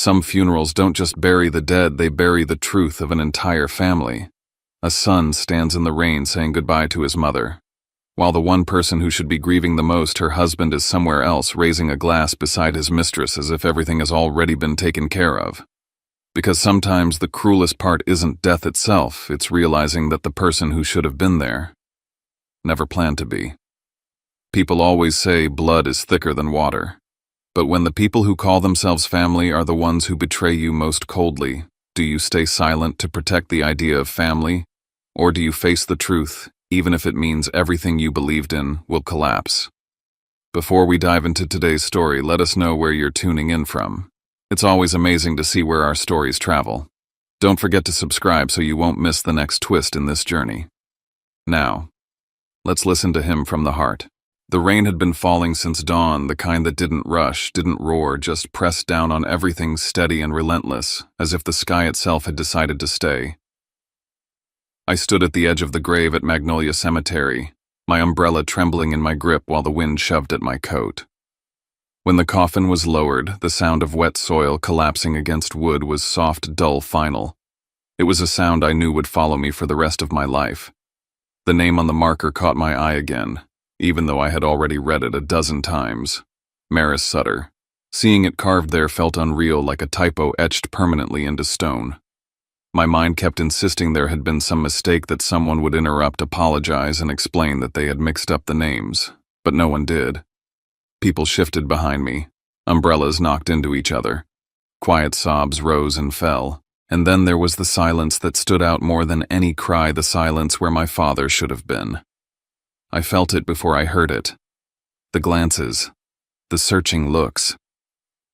Some funerals don't just bury the dead, they bury the truth of an entire family. A son stands in the rain saying goodbye to his mother, while the one person who should be grieving the most, her husband, is somewhere else raising a glass beside his mistress as if everything has already been taken care of. Because sometimes the cruelest part isn't death itself, it's realizing that the person who should have been there never planned to be. People always say blood is thicker than water. But when the people who call themselves family are the ones who betray you most coldly, do you stay silent to protect the idea of family? Or do you face the truth, even if it means everything you believed in will collapse? Before we dive into today's story, let us know where you're tuning in from. It's always amazing to see where our stories travel. Don't forget to subscribe so you won't miss the next twist in this journey. Now, let's listen to him from the heart. The rain had been falling since dawn, the kind that didn't rush, didn't roar, just pressed down on everything, steady and relentless, as if the sky itself had decided to stay. I stood at the edge of the grave at Magnolia Cemetery, my umbrella trembling in my grip while the wind shoved at my coat. When the coffin was lowered, the sound of wet soil collapsing against wood was soft, dull, final. It was a sound I knew would follow me for the rest of my life. The name on the marker caught my eye again, even though I had already read it a dozen times. Maris Sutter. Seeing it carved there felt unreal, like a typo etched permanently into stone. My mind kept insisting there had been some mistake, that someone would interrupt, apologize, and explain that they had mixed up the names, but no one did. People shifted behind me. Umbrellas knocked into each other. Quiet sobs rose and fell, and then there was the silence that stood out more than any cry, the silence where my father should have been. I felt it before I heard it. The glances, the searching looks.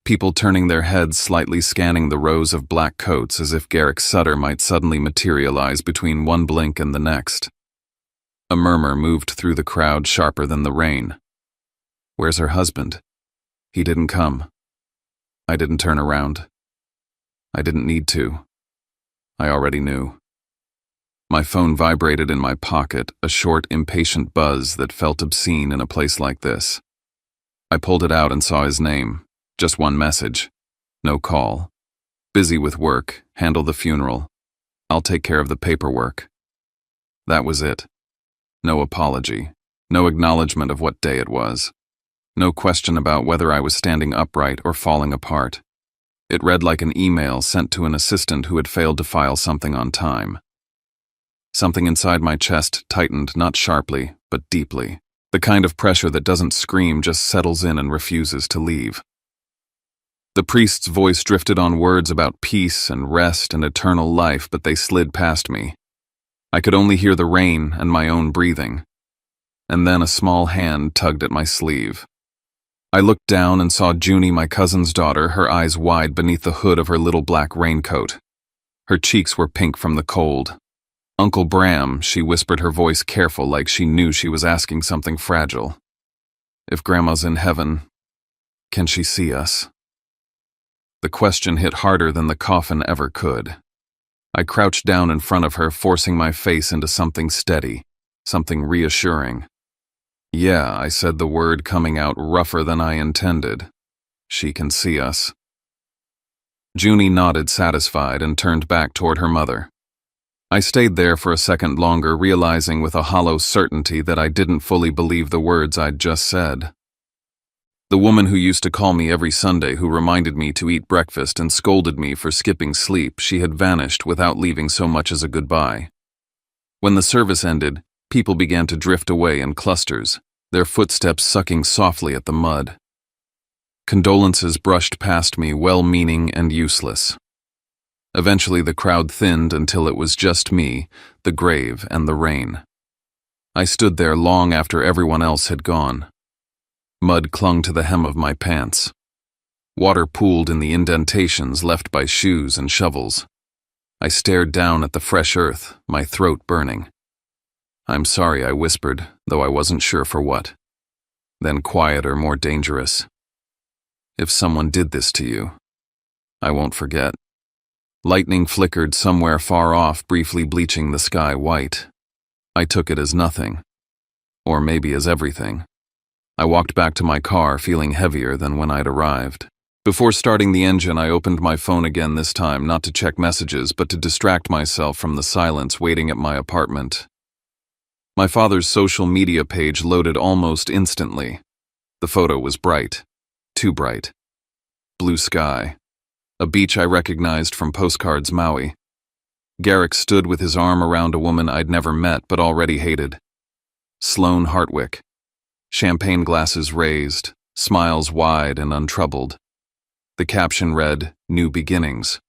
People turning their heads, slightly scanning the rows of black coats as if Garrick Sutter might suddenly materialize between one blink and the next. A murmur moved through the crowd, sharper than the rain. "Where's her husband? He didn't come." I didn't turn around. I didn't need to. I already knew. My phone vibrated in my pocket, a short, impatient buzz that felt obscene in a place like this. I pulled it out and saw his name. Just one message. No call. "Busy with work. Handle the funeral. I'll take care of the paperwork." That was it. No apology. No acknowledgement of what day it was. No question about whether I was standing upright or falling apart. It read like an email sent to an assistant who had failed to file something on time. Something inside my chest tightened, not sharply, but deeply. The kind of pressure that doesn't scream, just settles in and refuses to leave. The priest's voice drifted on words about peace and rest and eternal life, but they slid past me. I could only hear the rain and my own breathing. And then a small hand tugged at my sleeve. I looked down and saw Junie, my cousin's daughter, her eyes wide beneath the hood of her little black raincoat. Her cheeks were pink from the cold. "Uncle Bram," she whispered, her voice careful, like she knew she was asking something fragile. "If Grandma's in heaven, can she see us?" The question hit harder than the coffin ever could. I crouched down in front of her, forcing my face into something steady, something reassuring. "Yeah," I said, the word coming out rougher than I intended. "She can see us." Junie nodded, satisfied, and turned back toward her mother. I stayed there for a second longer, realizing with a hollow certainty that I didn't fully believe the words I'd just said. The woman who used to call me every Sunday, who reminded me to eat breakfast and scolded me for skipping sleep, she had vanished without leaving so much as a goodbye. When the service ended, people began to drift away in clusters, their footsteps sucking softly at the mud. Condolences brushed past me, well-meaning and useless. Eventually the crowd thinned until it was just me, the grave, and the rain. I stood there long after everyone else had gone. Mud clung to the hem of my pants. Water pooled in the indentations left by shoes and shovels. I stared down at the fresh earth, my throat burning. "I'm sorry," I whispered, though I wasn't sure for what. Then quieter, more dangerous. "If someone did this to you, I won't forget." Lightning flickered somewhere far off, briefly bleaching the sky white. I took it as nothing. Or maybe as everything. I walked back to my car, feeling heavier than when I'd arrived. Before starting the engine, I opened my phone again, this time not to check messages, but to distract myself from the silence waiting at my apartment. My father's social media page loaded almost instantly. The photo was bright. Too bright. Blue sky. A beach I recognized from postcards Maui. Garrick stood with his arm around a woman I'd never met but already hated. Sloane Hartwick. Champagne glasses raised, smiles wide and untroubled. The caption read, "New Beginnings."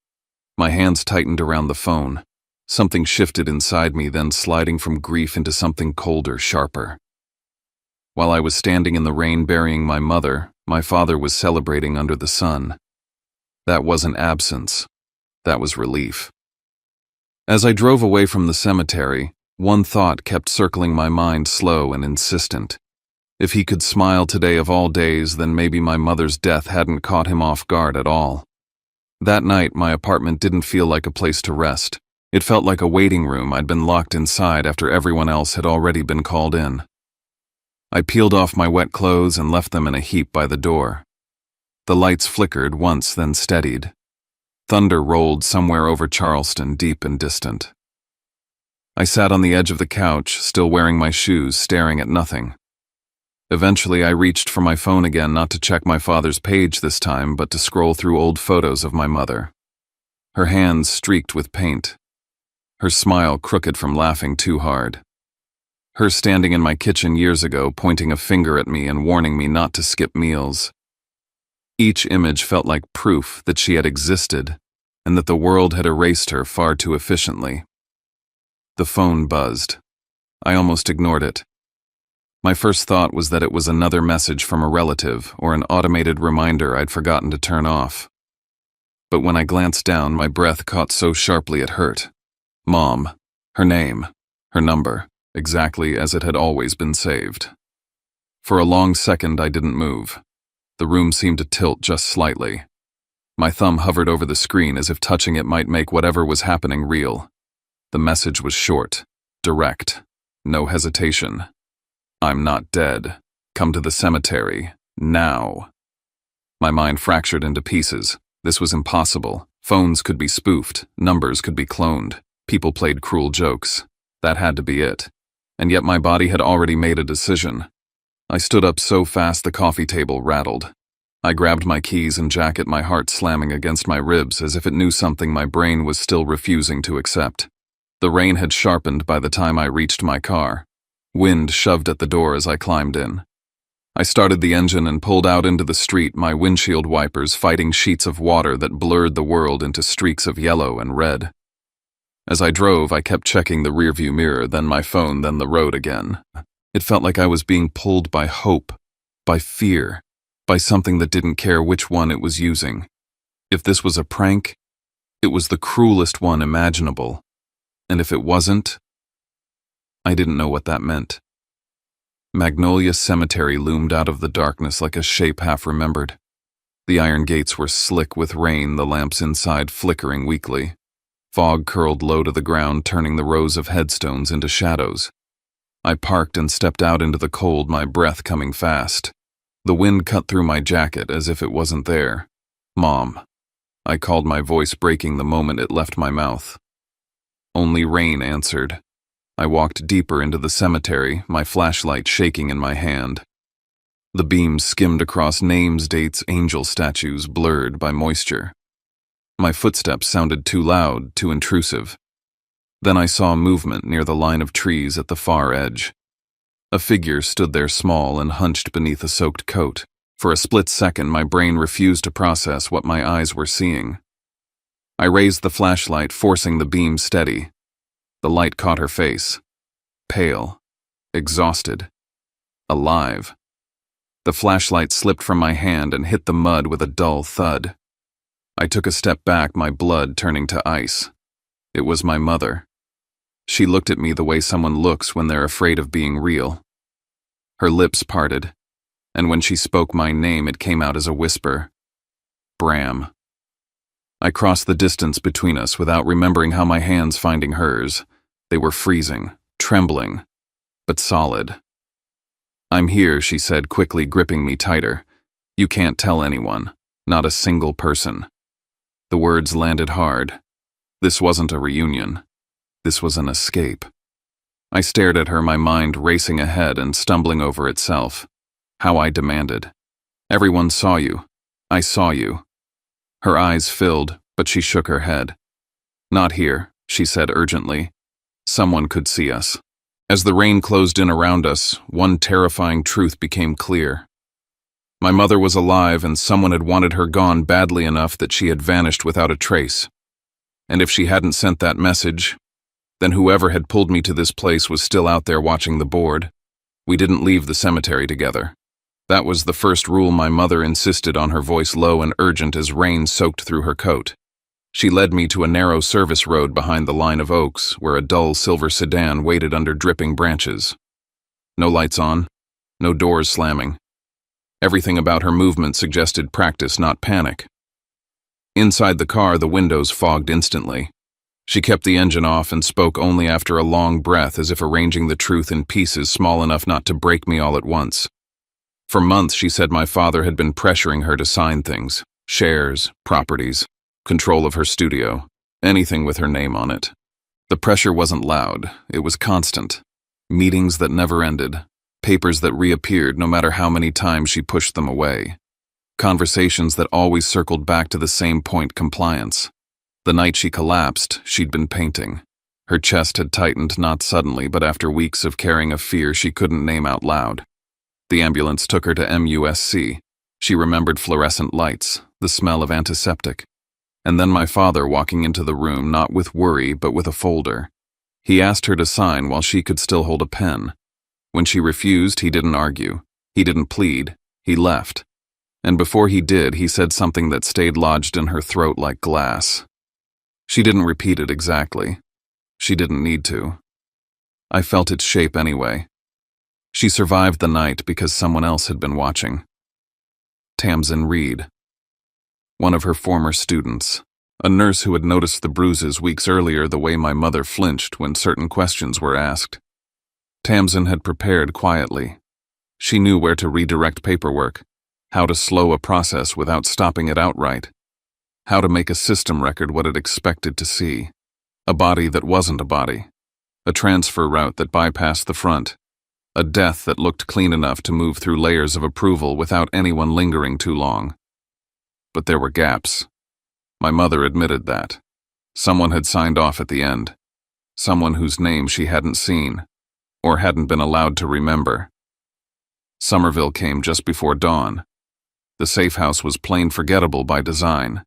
My hands tightened around the phone. Something shifted inside me, then sliding from grief into something colder, sharper. While I was standing in the rain burying my mother, my father was celebrating under the sun. That wasn't absence. That was relief. As I drove away from the cemetery, one thought kept circling my mind, slow and insistent. If he could smile today of all days, then maybe my mother's death hadn't caught him off guard at all. That night, my apartment didn't feel like a place to rest. It felt like a waiting room I'd been locked inside after everyone else had already been called in. I peeled off my wet clothes and left them in a heap by the door. The lights flickered once, then steadied. Thunder rolled somewhere over Charleston, deep and distant. I sat on the edge of the couch, still wearing my shoes, staring at nothing. Eventually, I reached for my phone again, not to check my father's page this time, but to scroll through old photos of my mother. Her hands streaked with paint. Her smile crooked from laughing too hard. Her standing in my kitchen years ago, pointing a finger at me and warning me not to skip meals. Each image felt like proof that she had existed, and that the world had erased her far too efficiently. The phone buzzed. I almost ignored it. My first thought was that it was another message from a relative or an automated reminder I'd forgotten to turn off. But when I glanced down, my breath caught so sharply it hurt. Mom. Her name. Her number. Exactly as it had always been saved. For a long second, I didn't move. The room seemed to tilt just slightly. My thumb hovered over the screen as if touching it might make whatever was happening real. The message was short, direct, no hesitation. I'm not dead. Come to the cemetery, now. My mind fractured into pieces. This was impossible. Phones could be spoofed, numbers could be cloned, people played cruel jokes. That had to be it. And yet my body had already made a decision. I stood up so fast the coffee table rattled. I grabbed my keys and jacket, my heart slamming against my ribs as if it knew something my brain was still refusing to accept. The rain had sharpened by the time I reached my car. Wind shoved at the door as I climbed in. I started the engine and pulled out into the street, my windshield wipers fighting sheets of water that blurred the world into streaks of yellow and red. As I drove, I kept checking the rearview mirror, then my phone, then the road again. It felt like I was being pulled by hope, by fear, by something that didn't care which one it was using. If this was a prank, it was the cruelest one imaginable. And if it wasn't, I didn't know what that meant. Magnolia Cemetery loomed out of the darkness like a shape half remembered. The iron gates were slick with rain, the lamps inside flickering weakly. Fog curled low to the ground, turning the rows of headstones into shadows. I parked and stepped out into the cold, my breath coming fast. The wind cut through my jacket as if it wasn't there. Mom. I called, my voice breaking the moment it left my mouth. Only rain answered. I walked deeper into the cemetery, my flashlight shaking in my hand. The beams skimmed across names, dates, angel statues blurred by moisture. My footsteps sounded too loud, too intrusive. Then I saw movement near the line of trees at the far edge. A figure stood there, small and hunched beneath a soaked coat. For a split second, my brain refused to process what my eyes were seeing. I raised the flashlight, forcing the beam steady. The light caught her face. Pale. Exhausted. Alive. The flashlight slipped from my hand and hit the mud with a dull thud. I took a step back, my blood turning to ice. It was my mother. She looked at me the way someone looks when they're afraid of being real. Her lips parted, and when she spoke my name, it came out as a whisper. Bram. I crossed the distance between us without remembering how my hands finding hers. They were freezing, trembling, but solid. I'm here, she said, quickly gripping me tighter. You can't tell anyone. Not a single person. The words landed hard. This wasn't a reunion. This was an escape. I stared at her, my mind racing ahead and stumbling over itself. How I demanded. Everyone saw you. I saw you. Her eyes filled, but she shook her head. Not here, she said urgently. Someone could see us. As the rain closed in around us, one terrifying truth became clear. My mother was alive, and someone had wanted her gone badly enough that she had vanished without a trace. And if she hadn't sent that message, then whoever had pulled me to this place was still out there watching the board. We didn't leave the cemetery together. That was the first rule my mother insisted on, her voice low and urgent as rain soaked through her coat. She led me to a narrow service road behind the line of oaks, where a dull silver sedan waited under dripping branches. No lights on, no doors slamming. Everything about her movement suggested practice, not panic. Inside the car, the windows fogged instantly. She kept the engine off and spoke only after a long breath, as if arranging the truth in pieces small enough not to break me all at once. For months, she said my father had been pressuring her to sign things, shares, properties, control of her studio, anything with her name on it. The pressure wasn't loud, it was constant. Meetings that never ended, papers that reappeared no matter how many times she pushed them away. Conversations that always circled back to the same point: compliance. The night she collapsed, she'd been painting. Her chest had tightened, not suddenly, but after weeks of carrying a fear she couldn't name out loud. The ambulance took her to MUSC. She remembered fluorescent lights, the smell of antiseptic. And then my father walking into the room, not with worry, but with a folder. He asked her to sign while she could still hold a pen. When she refused, he didn't argue. He didn't plead. He left. And before he did, he said something that stayed lodged in her throat like glass. She didn't repeat it exactly. She didn't need to. I felt its shape anyway. She survived the night because someone else had been watching. Tamsin Reed. One of her former students. A nurse who had noticed the bruises weeks earlier, the way my mother flinched when certain questions were asked. Tamsin had prepared quietly. She knew where to redirect paperwork, how to slow a process without stopping it outright, how to make a system record what it expected to see, a body that wasn't a body, a transfer route that bypassed the front, a death that looked clean enough to move through layers of approval without anyone lingering too long. But there were gaps. My mother admitted that. Someone had signed off at the end. Someone whose name she hadn't seen, or hadn't been allowed to remember. Somerville came just before dawn. The safe house was plain forgettable by design.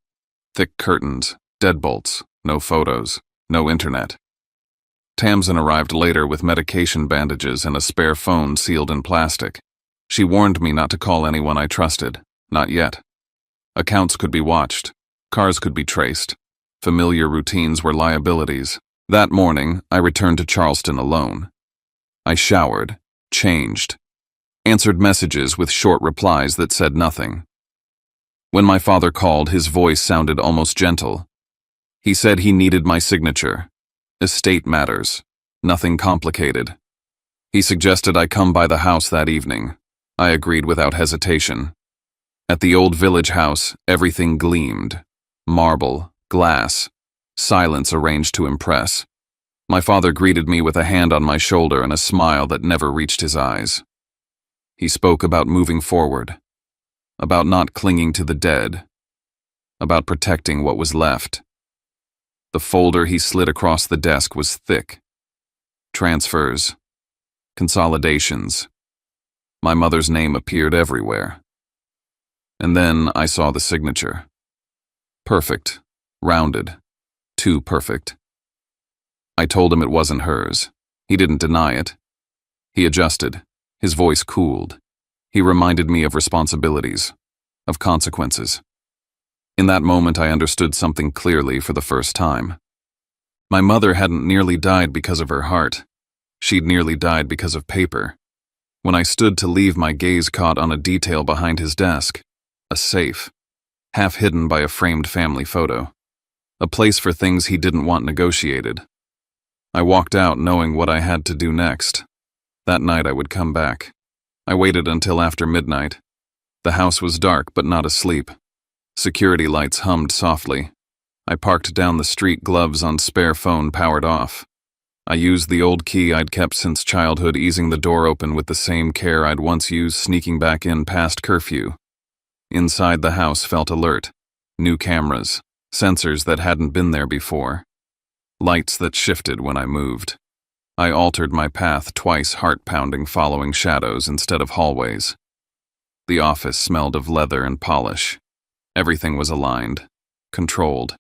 Thick curtains, deadbolts, no photos, no internet. Tamsin arrived later with medication bandages and a spare phone sealed in plastic. She warned me not to call anyone I trusted. Not yet. Accounts could be watched. Cars could be traced. Familiar routines were liabilities. That morning, I returned to Charleston alone. I showered, changed, answered messages with short replies that said nothing. When my father called, his voice sounded almost gentle. He said he needed my signature. Estate matters. Nothing complicated. He suggested I come by the house that evening. I agreed without hesitation. At the old village house, everything gleamed. Marble, glass, silence arranged to impress. My father greeted me with a hand on my shoulder and a smile that never reached his eyes. He spoke about moving forward, about not clinging to the dead, about protecting what was left. The folder he slid across the desk was thick. Transfers, consolidations. My mother's name appeared everywhere. And then I saw the signature. Perfect, rounded, too perfect. I told him it wasn't hers. He didn't deny it. He adjusted. His voice cooled. He reminded me of responsibilities, of consequences. In that moment, I understood something clearly for the first time. My mother hadn't nearly died because of her heart. She'd nearly died because of paper. When I stood to leave, my gaze caught on a detail behind his desk. A safe, half hidden by a framed family photo. A place for things he didn't want negotiated. I walked out knowing what I had to do next. That night I would come back. I waited until after midnight. The house was dark but not asleep. Security lights hummed softly. I parked down the street, gloves on, spare phone powered off. I used the old key I'd kept since childhood, easing the door open with the same care I'd once used sneaking back in past curfew. Inside, the house felt alert. New cameras, sensors that hadn't been there before. Lights that shifted when I moved. I altered my path twice, heart-pounding, following shadows instead of hallways. The office smelled of leather and polish. Everything was aligned, controlled.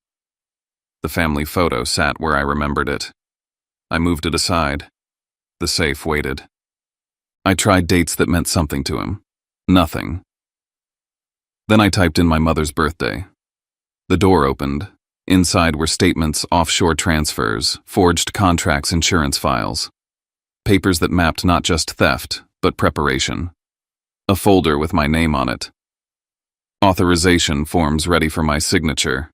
The family photo sat where I remembered it. I moved it aside. The safe waited. I tried dates that meant something to him. Nothing. Then I typed in my mother's birthday. The door opened. Inside were statements, offshore transfers, forged contracts, insurance files. Papers that mapped not just theft, but preparation. A folder with my name on it. Authorization forms ready for my signature.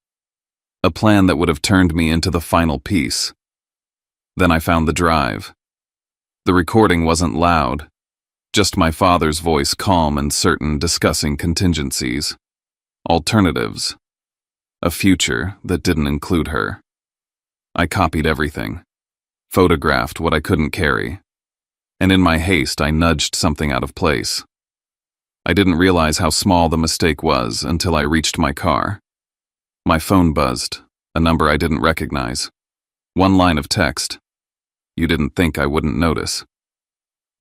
A plan that would have turned me into the final piece. Then I found the drive. The recording wasn't loud, just my father's voice, calm and certain, discussing contingencies, alternatives, a future that didn't include her. I copied everything, photographed what I couldn't carry, and in my haste I nudged something out of place. I didn't realize how small the mistake was until I reached my car. My phone buzzed, a number I didn't recognize. One line of text. You didn't think I wouldn't notice.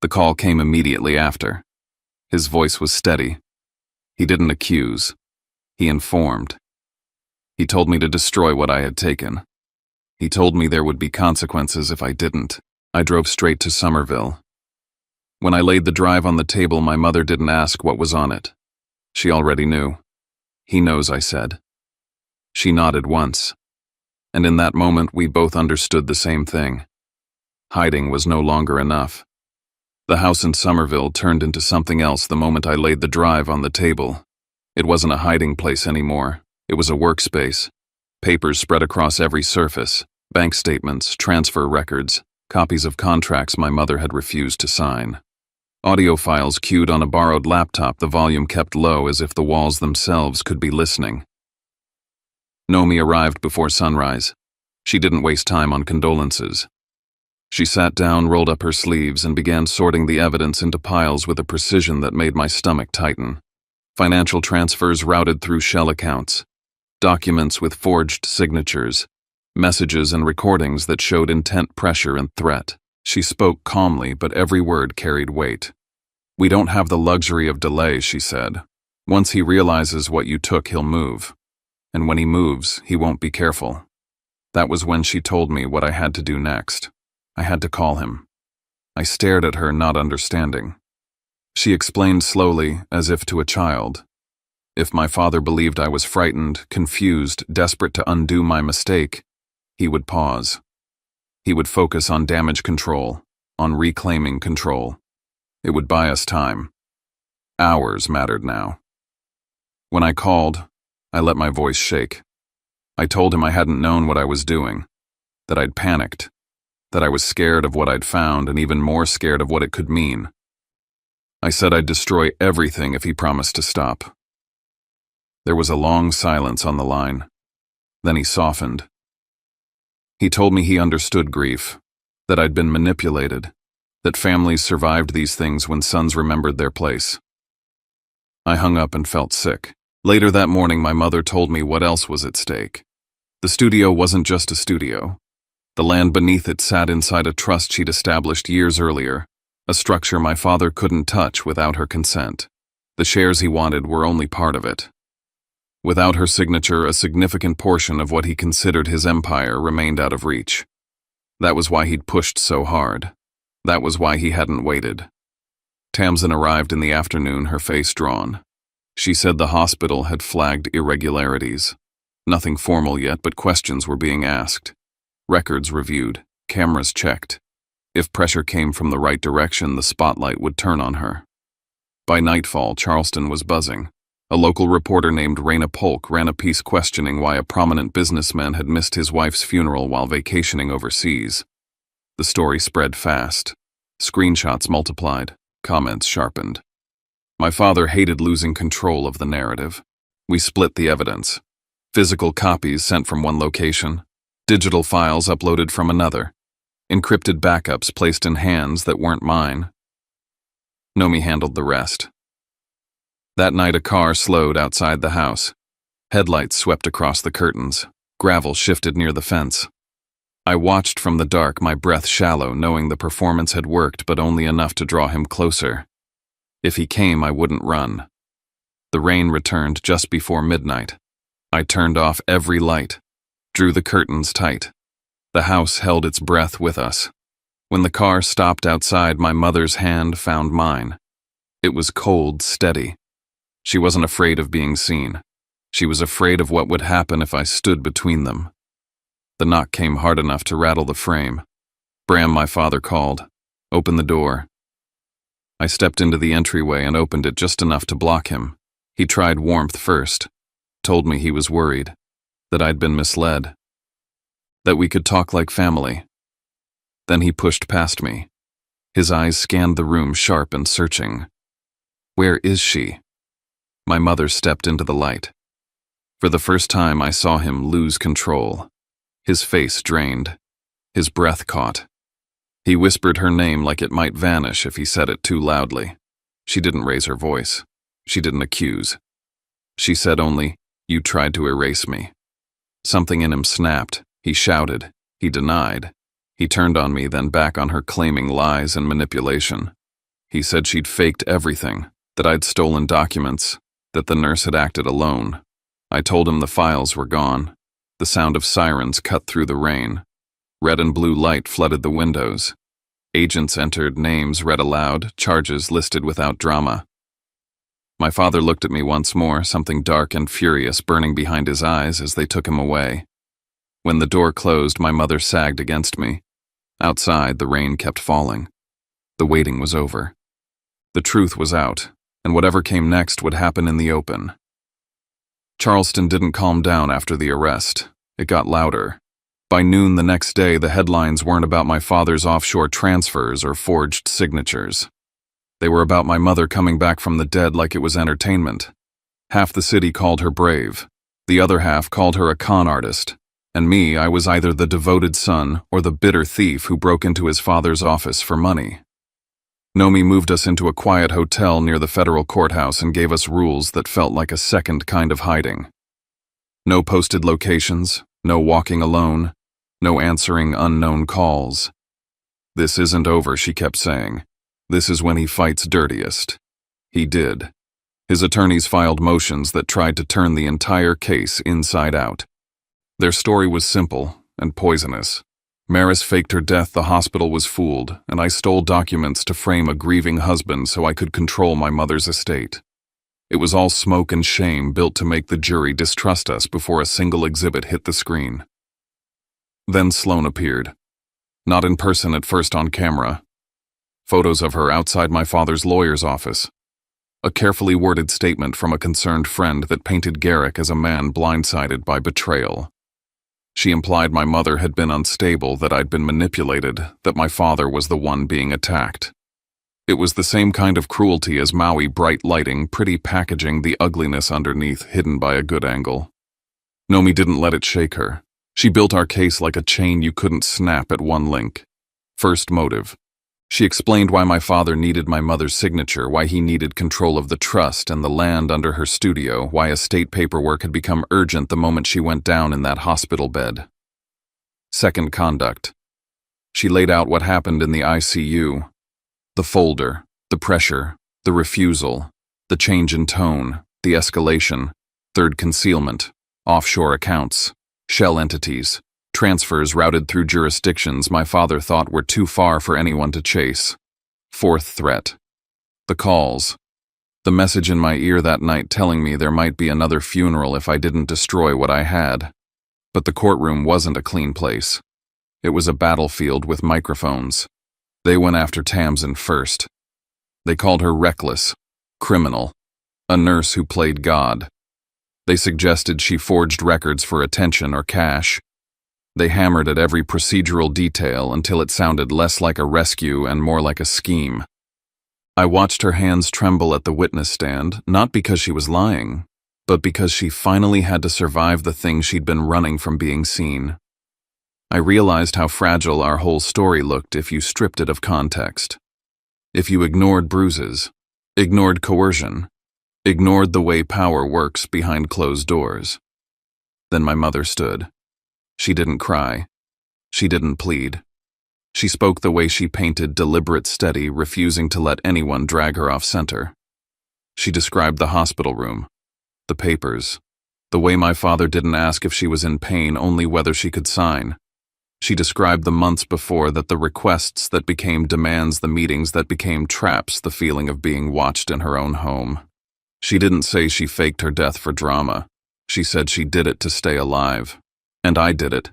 The call came immediately after. His voice was steady. He didn't accuse. He informed. He told me to destroy what I had taken. He told me there would be consequences if I didn't. I drove straight to Somerville. When I laid the drive on the table, my mother didn't ask what was on it. She already knew. He knows, I said. She nodded once. And in that moment, we both understood the same thing. Hiding was no longer enough. The house in Somerville turned into something else the moment I laid the drive on the table. It wasn't a hiding place anymore. It was a workspace. Papers spread across every surface, bank statements, transfer records, copies of contracts my mother had refused to sign. Audio files queued on a borrowed laptop, the volume kept low as if the walls themselves could be listening. Nomi arrived before sunrise. She didn't waste time on condolences. She sat down, rolled up her sleeves, and began sorting the evidence into piles with a precision that made my stomach tighten. Financial transfers routed through shell accounts. Documents with forged signatures. Messages and recordings that showed intent, pressure, and threat. She spoke calmly, but every word carried weight. We don't have the luxury of delay, she said. Once he realizes what you took, he'll move. And when he moves, he won't be careful. That was when she told me what I had to do next. I had to call him. I stared at her, not understanding. She explained slowly, as if to a child. If my father believed I was frightened, confused, desperate to undo my mistake, he would pause. He would focus on damage control, on reclaiming control. It would buy us time. Hours mattered now. When I called, I let my voice shake. I told him I hadn't known what I was doing, that I'd panicked, that I was scared of what I'd found and even more scared of what it could mean. I said I'd destroy everything if he promised to stop. There was a long silence on the line. Then he softened. He told me he understood grief, that I'd been manipulated, that families survived these things when sons remembered their place. I hung up and felt sick. Later that morning, my mother told me what else was at stake. The studio wasn't just a studio. The land beneath it sat inside a trust she'd established years earlier, a structure my father couldn't touch without her consent. The shares he wanted were only part of it. Without her signature, a significant portion of what he considered his empire remained out of reach. That was why he'd pushed so hard. That was why he hadn't waited. Tamsin arrived in the afternoon, her face drawn. She said the hospital had flagged irregularities. Nothing formal yet, but questions were being asked. Records reviewed, cameras checked. If pressure came from the right direction, the spotlight would turn on her. By nightfall, Charleston was buzzing. A local reporter named Raina Polk ran a piece questioning why a prominent businessman had missed his wife's funeral while vacationing overseas. The story spread fast. Screenshots multiplied, comments sharpened. My father hated losing control of the narrative. We split the evidence. Physical copies sent from one location, digital files uploaded from another, encrypted backups placed in hands that weren't mine. Nomi handled the rest. That night a car slowed outside the house. Headlights swept across the curtains. Gravel shifted near the fence. I watched from the dark, my breath shallow, knowing the performance had worked but only enough to draw him closer. If he came, I wouldn't run. The rain returned just before midnight. I turned off every light, drew the curtains tight. The house held its breath with us. When the car stopped outside, my mother's hand found mine. It was cold, steady. She wasn't afraid of being seen. She was afraid of what would happen if I stood between them. The knock came hard enough to rattle the frame. Bram, my father, called. Open the door. I stepped into the entryway and opened it just enough to block him. He tried warmth first, told me he was worried, that I'd been misled, that we could talk like family. Then he pushed past me. His eyes scanned the room, sharp and searching. Where is she? My mother stepped into the light. For the first time, I saw him lose control. His face drained. His breath caught. He whispered her name like it might vanish if he said it too loudly. She didn't raise her voice. She didn't accuse. She said only, "You tried to erase me." Something in him snapped. He shouted. He denied. He turned on me, then back on her, claiming lies and manipulation. He said she'd faked everything, that I'd stolen documents, that the nurse had acted alone. I told him the files were gone. The sound of sirens cut through the rain. Red and blue light flooded the windows. Agents entered, names read aloud, charges listed without drama. My father looked at me once more, something dark and furious burning behind his eyes as they took him away. When the door closed, my mother sagged against me. Outside, the rain kept falling. The waiting was over. The truth was out, and whatever came next would happen in the open. Charleston didn't calm down after the arrest. It got louder. By noon the next day, the headlines weren't about my father's offshore transfers or forged signatures. They were about my mother coming back from the dead like it was entertainment. Half the city called her brave. The other half called her a con artist. And me, I was either the devoted son or the bitter thief who broke into his father's office for money. Nomi moved us into a quiet hotel near the federal courthouse and gave us rules that felt like a second kind of hiding. No posted locations, no walking alone, no answering unknown calls. This isn't over, she kept saying. This is when he fights dirtiest. He did. His attorneys filed motions that tried to turn the entire case inside out. Their story was simple and poisonous. Maris faked her death, the hospital was fooled, and I stole documents to frame a grieving husband so I could control my mother's estate. It was all smoke and shame built to make the jury distrust us before a single exhibit hit the screen. Then Sloane appeared. Not in person at first, on camera. Photos of her outside my father's lawyer's office. A carefully worded statement from a concerned friend that painted Garrick as a man blindsided by betrayal. She implied my mother had been unstable, that I'd been manipulated, that my father was the one being attacked. It was the same kind of cruelty as Maui, bright lighting, pretty packaging, the ugliness underneath hidden by a good angle. Nomi didn't let it shake her. She built our case like a chain you couldn't snap at one link. First, motive. She explained why my father needed my mother's signature, why he needed control of the trust and the land under her studio, why estate paperwork had become urgent the moment she went down in that hospital bed. Second, conduct. She laid out what happened in the ICU. The folder, the pressure, the refusal, the change in tone, the escalation. Third, concealment, offshore accounts, shell entities. Transfers routed through jurisdictions my father thought were too far for anyone to chase. Fourth, threat. The calls. The message in my ear that night telling me there might be another funeral if I didn't destroy what I had. But the courtroom wasn't a clean place. It was a battlefield with microphones. They went after Tamsin first. They called her reckless, criminal, a nurse who played God. They suggested she forged records for attention or cash. They hammered at every procedural detail until it sounded less like a rescue and more like a scheme. I watched her hands tremble at the witness stand, not because she was lying, but because she finally had to survive the thing she'd been running from being seen. I realized how fragile our whole story looked if you stripped it of context. If you ignored bruises, ignored coercion, ignored the way power works behind closed doors. Then my mother stood. She didn't cry. She didn't plead. She spoke the way she painted, deliberate, steady, refusing to let anyone drag her off center. She described the hospital room, the papers, the way my father didn't ask if she was in pain, only whether she could sign. She described the months before that, the requests that became demands, the meetings that became traps, the feeling of being watched in her own home. She didn't say she faked her death for drama. She said she did it to stay alive. And I did it.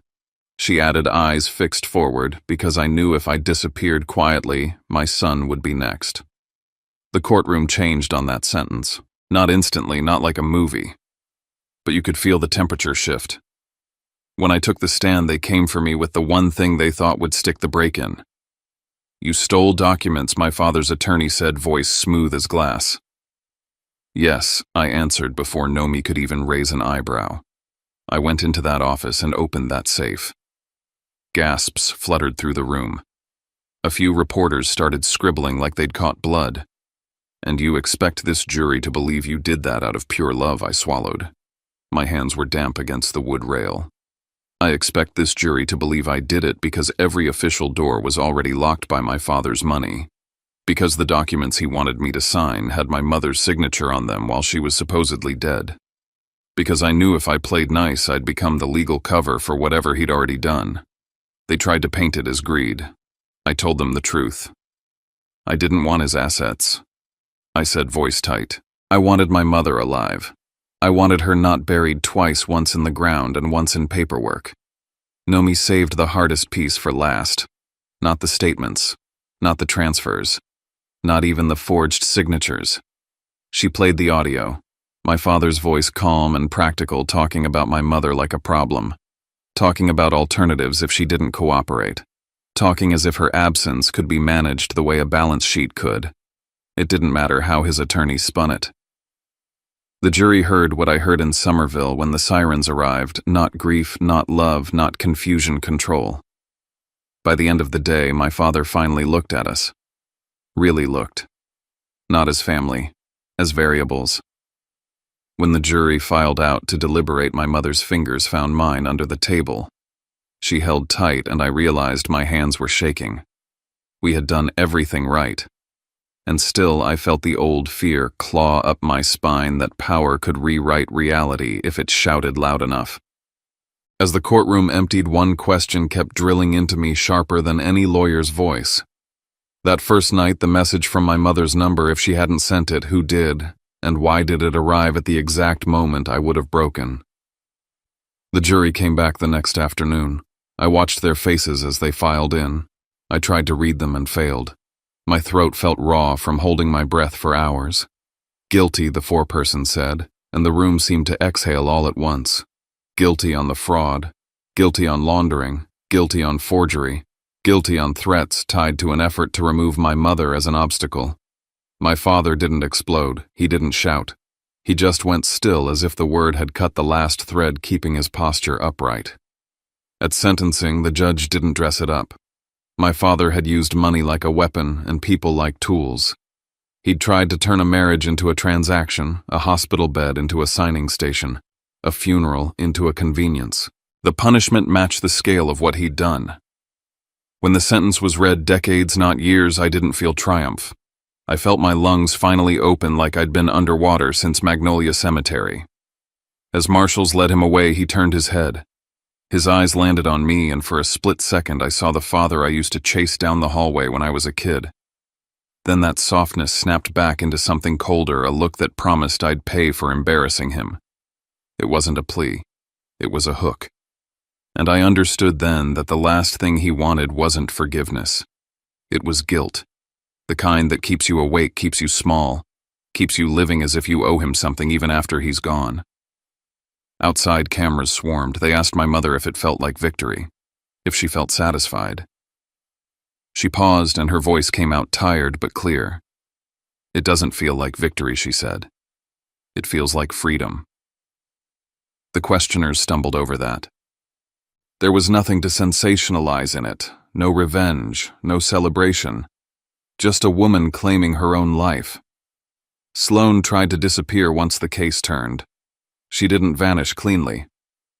She added, eyes fixed forward, because I knew if I disappeared quietly, my son would be next. The courtroom changed on that sentence. Not instantly, not like a movie. But you could feel the temperature shift. When I took the stand, they came for me with the one thing they thought would stick the break in. "You stole documents," my father's attorney said, voice smooth as glass. "Yes," I answered before Nomi could even raise an eyebrow. I went into that office and opened that safe. Gasps fluttered through the room. A few reporters started scribbling like they'd caught blood. "And you expect this jury to believe you did that out of pure love," I swallowed. My hands were damp against the wood rail. "I expect this jury to believe I did it because every official door was already locked by my father's money. Because the documents he wanted me to sign had my mother's signature on them while she was supposedly dead. Because I knew if I played nice, I'd become the legal cover for whatever he'd already done. They tried to paint it as greed. I told them the truth. I didn't want his assets. I said, voice tight. I wanted my mother alive. I wanted her not buried twice, once in the ground and once in paperwork. Nomi saved the hardest piece for last. Not the statements, not the transfers, not even the forged signatures. She played the audio, my father's voice calm and practical, talking about my mother like a problem, talking about alternatives if she didn't cooperate, talking as if her absence could be managed the way a balance sheet could. It didn't matter how his attorney spun it. The jury heard what I heard in Somerville when the sirens arrived, not grief, not love, not confusion, control. By the end of the day, my father finally looked at us. Really looked. Not as family, as variables. When the jury filed out to deliberate, my mother's fingers found mine under the table. She held tight, and I realized my hands were shaking. We had done everything right. And still I felt the old fear claw up my spine that power could rewrite reality if it shouted loud enough. As the courtroom emptied, one question kept drilling into me sharper than any lawyer's voice. That first night, the message from my mother's number, if she hadn't sent it, who did, and why did it arrive at the exact moment I would have broken? The jury came back the next afternoon. I watched their faces as they filed in. I tried to read them and failed. My throat felt raw from holding my breath for hours. Guilty, the foreperson said, and the room seemed to exhale all at once. Guilty on the fraud, guilty on laundering, guilty on forgery, guilty on threats tied to an effort to remove my mother as an obstacle. My father didn't explode, he didn't shout. He just went still, as if the word had cut the last thread keeping his posture upright. At sentencing, the judge didn't dress it up. My father had used money like a weapon and people like tools. He'd tried to turn a marriage into a transaction, a hospital bed into a signing station, a funeral into a convenience. The punishment matched the scale of what he'd done. When the sentence was read, decades, not years, I didn't feel triumph. I felt my lungs finally open, like I'd been underwater since Magnolia Cemetery. As marshals led him away, he turned his head. His eyes landed on me, and for a split second I saw the father I used to chase down the hallway when I was a kid. Then that softness snapped back into something colder, a look that promised I'd pay for embarrassing him. It wasn't a plea. It was a hook. And I understood then that the last thing he wanted wasn't forgiveness. It was guilt. The kind that keeps you awake, keeps you small, keeps you living as if you owe him something even after he's gone. Outside, cameras swarmed. They asked my mother if it felt like victory, if she felt satisfied. She paused, and her voice came out tired but clear. "It doesn't feel like victory," she said. "It feels like freedom." The questioners stumbled over that. There was nothing to sensationalize in it, no revenge, no celebration. Just a woman claiming her own life. Sloane tried to disappear once the case turned. She didn't vanish cleanly.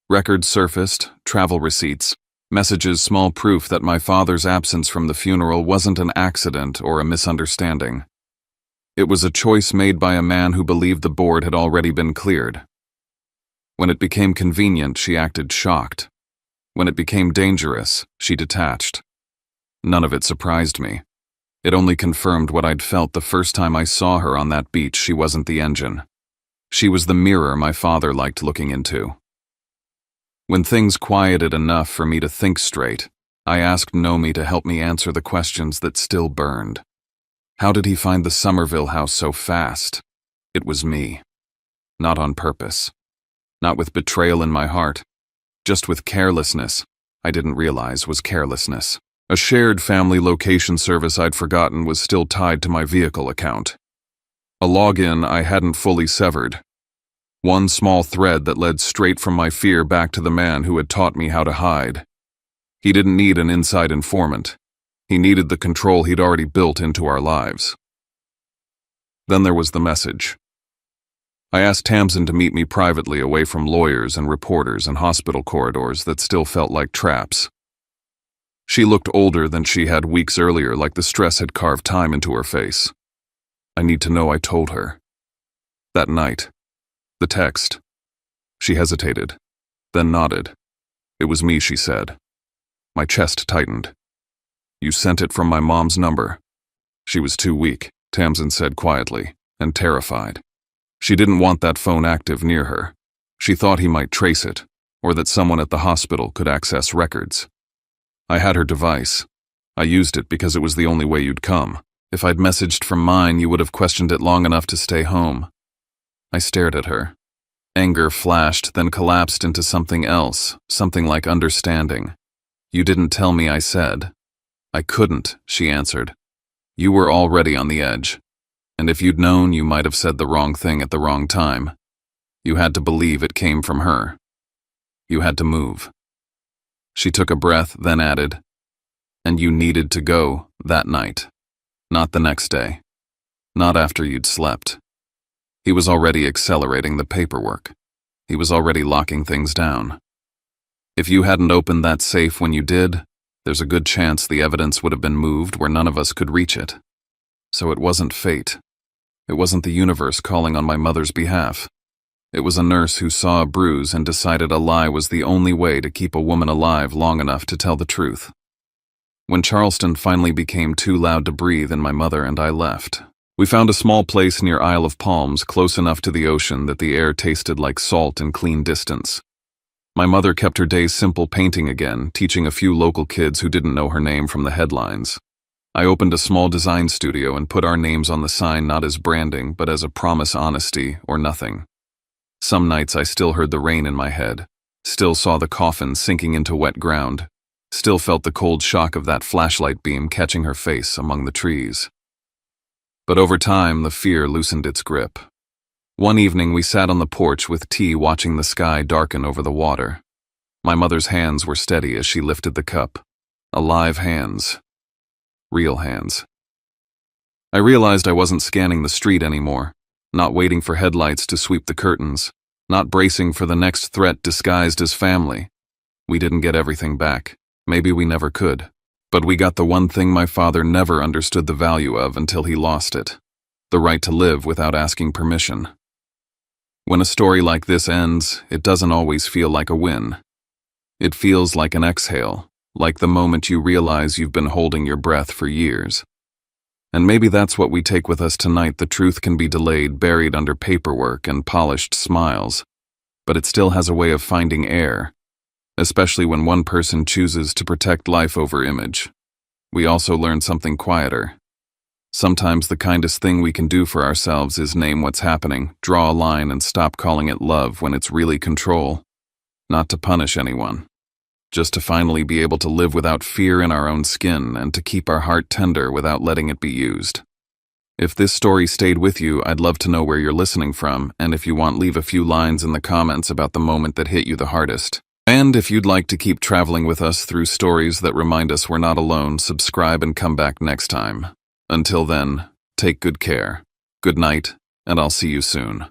Records surfaced, travel receipts, messages, small proof that my father's absence from the funeral wasn't an accident or a misunderstanding. It was a choice made by a man who believed the board had already been cleared. When it became convenient, she acted shocked. When it became dangerous, she detached. None of it surprised me. It only confirmed what I'd felt the first time I saw her on that beach. She wasn't the engine. She was the mirror my father liked looking into. When things quieted enough for me to think straight, I asked Nomi to help me answer the questions that still burned. How did he find the Somerville house so fast? It was me. Not on purpose. Not with betrayal in my heart. Just with carelessness I didn't realize was carelessness. A shared family location service I'd forgotten was still tied to my vehicle account. A login I hadn't fully severed. One small thread that led straight from my fear back to the man who had taught me how to hide. He didn't need an inside informant. He needed the control he'd already built into our lives. Then there was the message. I asked Tamsin to meet me privately away from lawyers and reporters and hospital corridors that still felt like traps. She looked older than she had weeks earlier, like the stress had carved time into her face. I need to know I told her. That night. The text. She hesitated, then nodded. It was me, she said. My chest tightened. You sent it from my mom's number. She was too weak, Tamsin said quietly, and terrified. She didn't want that phone active near her. She thought he might trace it, or that someone at the hospital could access records. I had her device. I used it because it was the only way you'd come. If I'd messaged from mine, you would have questioned it long enough to stay home. I stared at her. Anger flashed, then collapsed into something else, something like understanding. You didn't tell me, I said. I couldn't, she answered. You were already on the edge. And if you'd known, you might have said the wrong thing at the wrong time. You had to believe it came from her. You had to move. She took a breath, then added, and you needed to go that night. Not the next day. Not after you'd slept. He was already accelerating the paperwork. He was already locking things down. If you hadn't opened that safe when you did, there's a good chance the evidence would have been moved where none of us could reach it. So it wasn't fate. It wasn't the universe calling on my mother's behalf. It was a nurse who saw a bruise and decided a lie was the only way to keep a woman alive long enough to tell the truth. When Charleston finally became too loud to breathe and my mother and I left, we found a small place near Isle of Palms, close enough to the ocean that the air tasted like salt and clean distance. My mother kept her days simple, painting again, teaching a few local kids who didn't know her name from the headlines. I opened a small design studio and put our names on the sign not as branding, but as a promise, honesty, or nothing. Some nights I still heard the rain in my head, still saw the coffin sinking into wet ground, still felt the cold shock of that flashlight beam catching her face among the trees. But over time, the fear loosened its grip. One evening we sat on the porch with tea watching the sky darken over the water. My mother's hands were steady as she lifted the cup. Alive hands. Real hands. I realized I wasn't scanning the street anymore, not waiting for headlights to sweep the curtains, not bracing for the next threat disguised as family. We didn't get everything back. Maybe we never could. But we got the one thing my father never understood the value of until he lost it. The right to live without asking permission. When a story like this ends, it doesn't always feel like a win. It feels like an exhale, like the moment you realize you've been holding your breath for years. And maybe that's what we take with us tonight. The truth can be delayed, buried under paperwork and polished smiles, but it still has a way of finding air, especially when one person chooses to protect life over image. We also learn something quieter. Sometimes the kindest thing we can do for ourselves is name what's happening, draw a line, and stop calling it love when it's really control. Not to punish anyone. Just to finally be able to live without fear in our own skin and to keep our heart tender without letting it be used. If this story stayed with you, I'd love to know where you're listening from, and if you want, leave a few lines in the comments about the moment that hit you the hardest. And if you'd like to keep traveling with us through stories that remind us we're not alone, subscribe and come back next time. Until then, take good care. Good night, and I'll see you soon.